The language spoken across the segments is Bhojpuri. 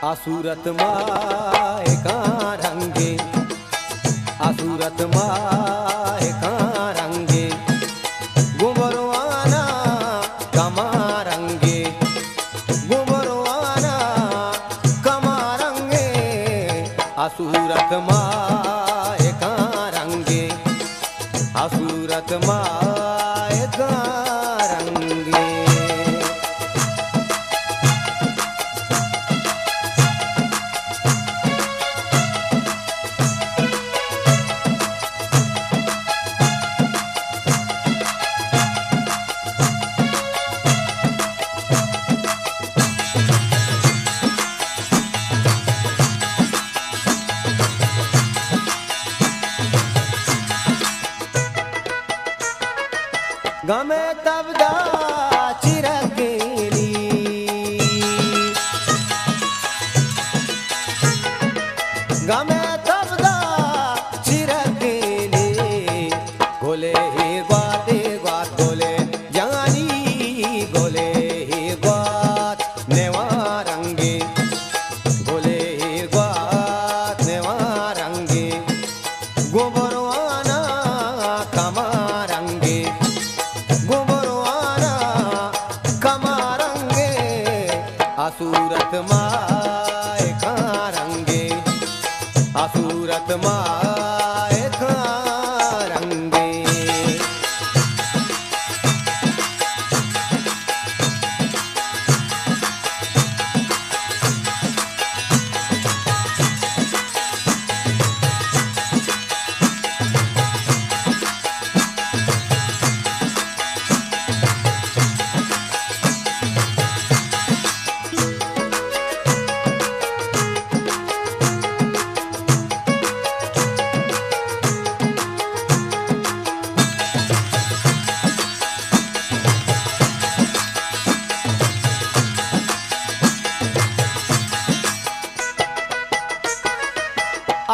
आसूरत माए का रंगे, आसूरत माए का रंगे, गुबरवाना कमा रंगे, गुबरवाना कमा रंगे, आसूरत माए का रंगे, आसूरत माए का रंगे। गमे तबदा चिरकेली, गमे तबदा चिरकेली, गोले ही ग्वाते ग्वात गोले जानी, गोले ही ग्वात नेवा रंगे, गोले ही ग्वात नेवा रंगे, गोबरवाना कमा रंगे, गुबरवाना कमा रंगे, आसूरत माए का रंगे, आसूरत माए का रंगे।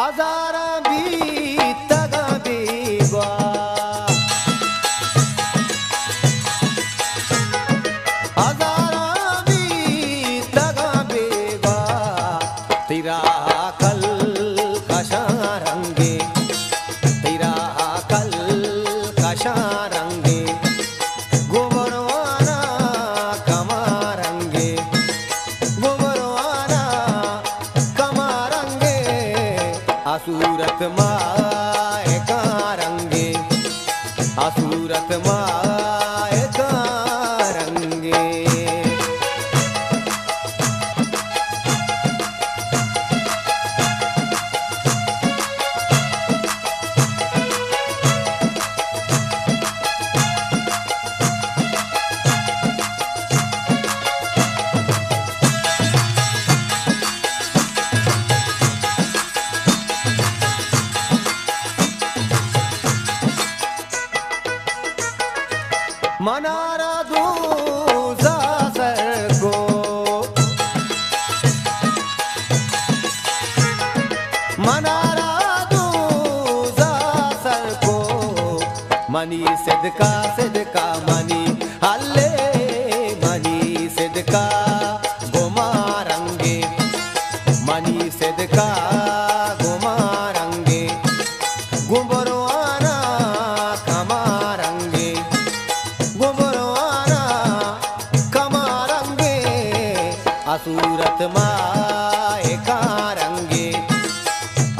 आजारा भी तगा बेगवा, आजारा भी तगा बेगवा, तेरा कल कशा रंगे, तेरा कल कशा रंगे, गुबरवाना कमा रंगे, गुबरवाना कमा रंगे, आसूरत माए का रंगे, आसूरत माए का रंगे। मनारा दूजा सर को, मनारा दूजा सर को, मनी सिदका सिदका मनी हल्ले, मनी सिदका गुमा रंगे, मनी सिदका गुमा रंगे, गुबरवाना कमा रंगे, आसूरत माए का रंगे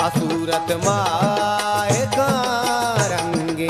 आसूरत माए का रंगे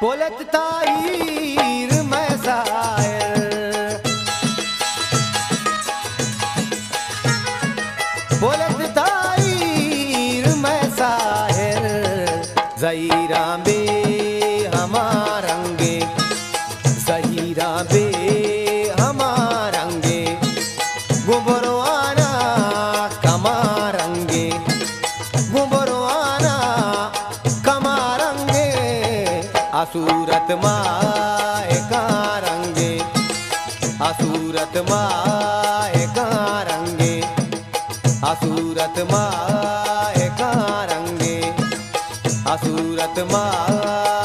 बोलत ताहीर मैं शायर बोलत ताहीर मैं शायर ज़हीरा बे हमारंगे ज़हीरा बे हमारंगे गुबरवाना कमारंगे गुबरवाना कमारंगे आसूरत माए का रंगे आसूरत माए का रंगे आसूरत माए का रंगे आसूरत माए